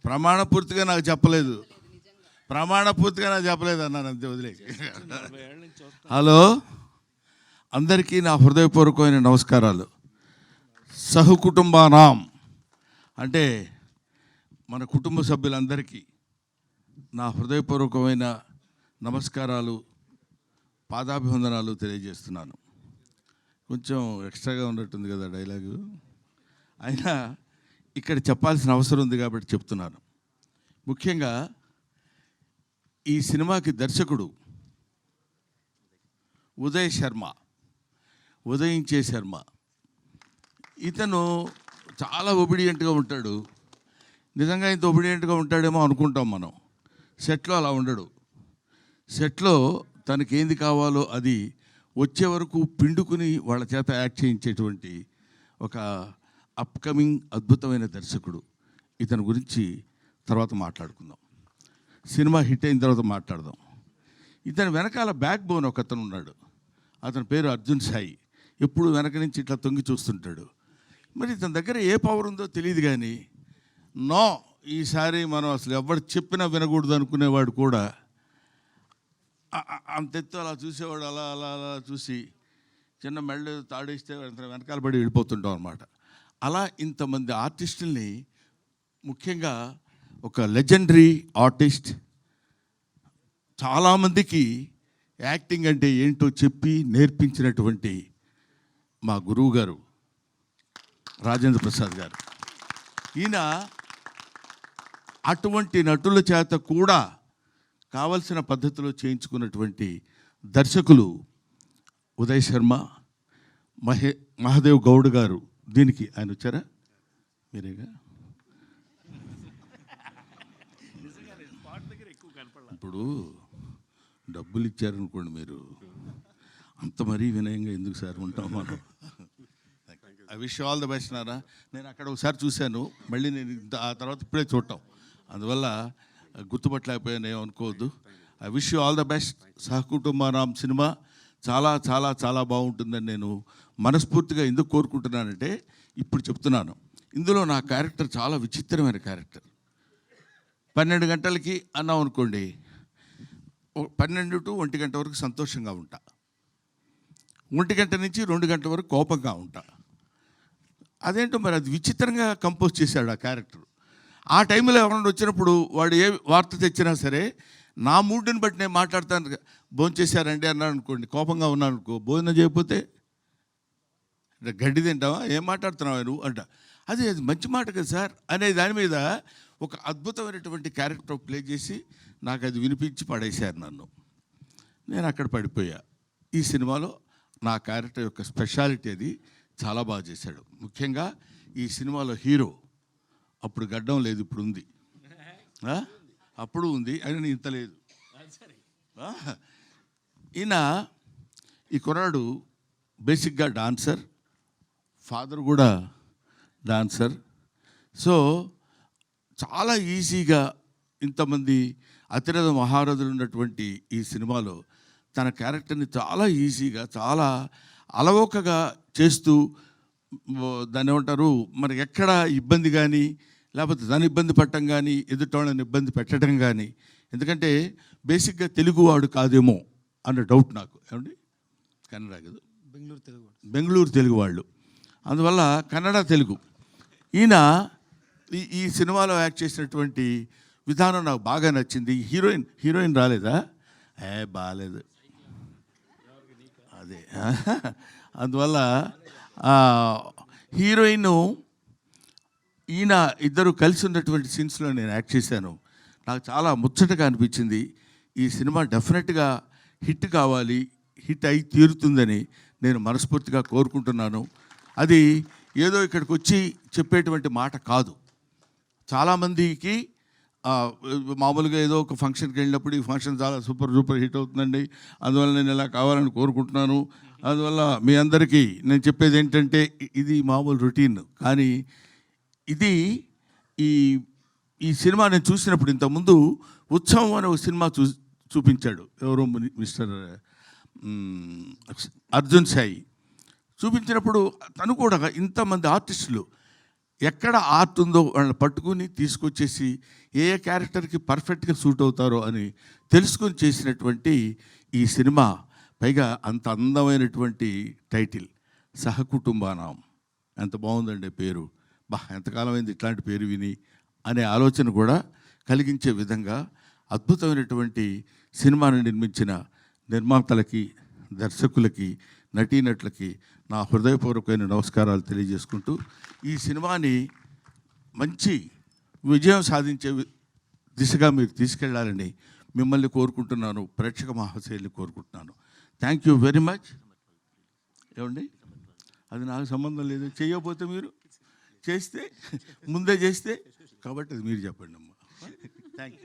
ప్రమాణపూర్తిగా నాకు చెప్పలేదు, ప్రమాణపూర్తిగా నాకు చెప్పలేదు అన్నాను, అంతే వదిలే. హలో, అందరికీ నా హృదయపూర్వకమైన నమస్కారాలు. సహకుటుంబానాం అంటే మన కుటుంబ సభ్యులందరికీ నా హృదయపూర్వకమైన నమస్కారాలు, పాదాభివందనాలు తెలియజేస్తున్నాను. కొంచెం ఎక్స్ట్రాగా ఉన్నట్టుంది కదా డైలాగు, అయినా ఇక్కడ చెప్పాల్సిన అవసరం ఉంది కాబట్టి చెప్తున్నాను. ముఖ్యంగా ఈ సినిమాకి దర్శకుడు ఉదయించే శర్మ. ఇతను చాలా ఒబిడియంట్గా ఉంటాడు. నిజంగా ఇంత ఒబిడియంట్గా ఉంటాడేమో అనుకుంటాం మనం. సెట్లో అలా ఉండడు. సెట్లో తనకేంది కావాలో అది వచ్చే వరకు పిండుకుని వాళ్ళ చేత యాక్ట్ చేయించేటువంటి ఒక అప్కమింగ్ అద్భుతమైన దర్శకుడు. ఇతని గురించి తర్వాత మాట్లాడుకుందాం, సినిమా హిట్ అయిన తర్వాత మాట్లాడదాం. ఇతని వెనకాల బ్యాక్ బోన్ ఒక అతను ఉన్నాడు. అతని పేరు అర్జున్ సాయి. ఎప్పుడు వెనక నుంచి ఇట్లా తొంగి చూస్తుంటాడు. మరి ఇతని దగ్గర ఏ పవర్ ఉందో తెలియదు, కానీ నో, ఈసారి మనం అసలు ఎవరు చెప్పినా వినకూడదు అనుకునేవాడు కూడా అంతెత్తు అలా చూసేవాడు. అలా అలా అలా చూసి చిన్న మెళ్ళు తాడేస్తే వెనకాల పడి వెళ్ళిపోతుంటాం అనమాట. అలా ఇంతమంది ఆర్టిస్టుల్ని, ముఖ్యంగా ఒక లెజెండరీ ఆర్టిస్ట్, చాలామందికి యాక్టింగ్ అంటే ఏంటో చెప్పి నేర్పించినటువంటి మా గురువు గారు రాజేంద్ర ప్రసాద్ గారు. ఈయన అటువంటి నటుల చేత కూడా కావలసిన పద్ధతిలో చేయించుకున్నటువంటి దర్శకులు ఉదయ్ శర్మ, మహాదేవ్ గౌడ్ గారు. దీనికి ఆయన వచ్చారా? మీరేగా. ఇప్పుడు డబ్బులు ఇచ్చారనుకోండి, మీరు అంత మరీ వినయంగా ఎందుకు సార్ ఉంటాం మనం. I wish all the best Nara. నేను అక్కడ ఒకసారి చూశాను, మళ్ళీ నేను ఆ తర్వాత ఇప్పుడే చూడటం, అందువల్ల గుర్తుపట్టలేకపోయాను, ఏమనుకోవద్దు. I wish you all the best. సహకుటుంబానాం సినిమా చాలా చాలా చాలా బాగుంటుందని నేను మనస్ఫూర్తిగా ఎందుకు కోరుకుంటున్నానంటే, ఇప్పుడు చెప్తున్నాను, ఇందులో నా క్యారెక్టర్ చాలా విచిత్రమైన క్యారెక్టర్. 12 గంటలకి అన్నాం అనుకోండి, 12 to 1 గంట వరకు సంతోషంగా ఉంటా, 1 గంట నుంచి 2 గంటల వరకు కోపంగా ఉంటా. అదేంటో మరి అది విచిత్రంగా కంపోజ్ చేశాడు ఆ క్యారెక్టర్. ఆ టైంలో ఎవరైనా వచ్చినప్పుడు వాడు ఏ వార్త తెచ్చినా సరే నా మూడ్ని బట్టి నేను మాట్లాడతాను. భోజనం చేశారండి అన్నాడు అనుకోండి, కోపంగా ఉన్నాను అనుకో, భోజనం చేయకపోతే గడ్డి తింటావా, ఏం మాట్లాడుతున్నావా నువ్వు అంట. అది మంచి మాట కదా సార్ అనే దాని మీద ఒక అద్భుతమైనటువంటి క్యారెక్టర్ ప్లే చేసి నాకు అది వినిపించి పడేశారు నన్ను. నేను అక్కడ పడిపోయా. ఈ సినిమాలో నా క్యారెక్టర్ యొక్క స్పెషాలిటీ అది చాలా బాగా చేశాడు. ముఖ్యంగా ఈ సినిమాలో హీరో అప్పుడు గడ్డం లేదు, ఇప్పుడు ఉంది, అప్పుడు ఉంది, అయినా ఇంత లేదు. ఈయన ఈ కుర్రాడు బేసిక్గా డాన్సర్, ఫాదర్ కూడా డాన్సర్. సో చాలా ఈజీగా ఇంతమంది అతిరథ మహారథులు ఉన్నటువంటి ఈ సినిమాలో తన క్యారెక్టర్ని చాలా ఈజీగా, చాలా అలవోకగా చేస్తూ, దాన్ని ఏమంటారు, మరి ఎక్కడ ఇబ్బంది కానీ, లేకపోతే దాన్ని ఇబ్బంది పట్టడం కానీ, ఎదుటోళ్ళని ఇబ్బంది పెట్టడం కానీ. ఎందుకంటే బేసిక్గా తెలుగువాడు కాదేమో అన్న డౌట్ నాకు. ఏమండి, కన్నడ కదా, బెంగళూరు తెలుగు వాళ్ళు, అందువల్ల కన్నడ తెలుగు. ఈయన ఈ సినిమాలో యాక్ట్ చేసినటువంటి విధానం నాకు బాగా నచ్చింది. హీరోయిన్ రాలేదా? బాగాలేదు అదే. అందువల్ల హీరోయిన్ ఈయన ఇద్దరు కలిసి ఉన్నటువంటి సీన్స్లో నేను యాక్ట్ చేశాను. నాకు చాలా ముచ్చటగా అనిపించింది. ఈ సినిమా డెఫినెట్గా హిట్ కావాలి, హిట్ అయి తీరుతుందని నేను మనస్ఫూర్తిగా కోరుకుంటున్నాను. అది ఏదో ఇక్కడికి వచ్చి చెప్పేటువంటి మాట కాదు. చాలామందికి మామూలుగా ఏదో ఒక ఫంక్షన్కి వెళ్ళినప్పుడు ఈ ఫంక్షన్ చాలా సూపర్ హిట్ అవుతుందండి, అందువల్ల నేను ఇలా కావాలని కోరుకుంటున్నాను. అందువల్ల మీ అందరికీ నేను చెప్పేది ఏంటంటే, ఇది మామూలు రొటీన్, కానీ ఇది ఈ సినిమా నేను చూసినప్పుడు, ఇంతకుముందు ఉత్సవం అనే ఒక సినిమా చూపించాడు ఎవరో మిస్టర్ అర్జున్ సాయి. చూపించినప్పుడు తను కూడా ఇంతమంది ఆర్టిస్టులు ఎక్కడ ఆర్ట్ ఉందో వాళ్ళని పట్టుకుని తీసుకొచ్చేసి ఏ ఏ క్యారెక్టర్కి పర్ఫెక్ట్గా సూట్ అవుతారో అని తెలుసుకొని చేసినటువంటి ఈ సినిమా, పైగా అంత అందమైనటువంటి టైటిల్ సహకుటుంబానాం. ఎంత బాగుందండి పేరు. ఎంతకాలమైంది ఇట్లాంటి పేరు విని అనే ఆలోచన కూడా కలిగించే విధంగా అద్భుతమైనటువంటి సినిమాను నిర్మించిన నిర్మాతలకి, దర్శకులకి, నటీనటులకి నా హృదయపూర్వకమైన నమస్కారాలు తెలియజేసుకుంటూ, ఈ సినిమాని మంచి విజయం సాధించే దిశగా మీరు తీసుకెళ్లాలని మిమ్మల్ని కోరుకుంటున్నాను, ప్రేక్షక మహాశయుల్ని కోరుకుంటున్నాను. Thank you very much. ఏమండి, అది నాకు సంబంధం లేదు. చేయకపోతే మీరు చేస్తే ముందే చేస్తే, కాబట్టి అది మీరు చెప్పండి అమ్మా. Thank you.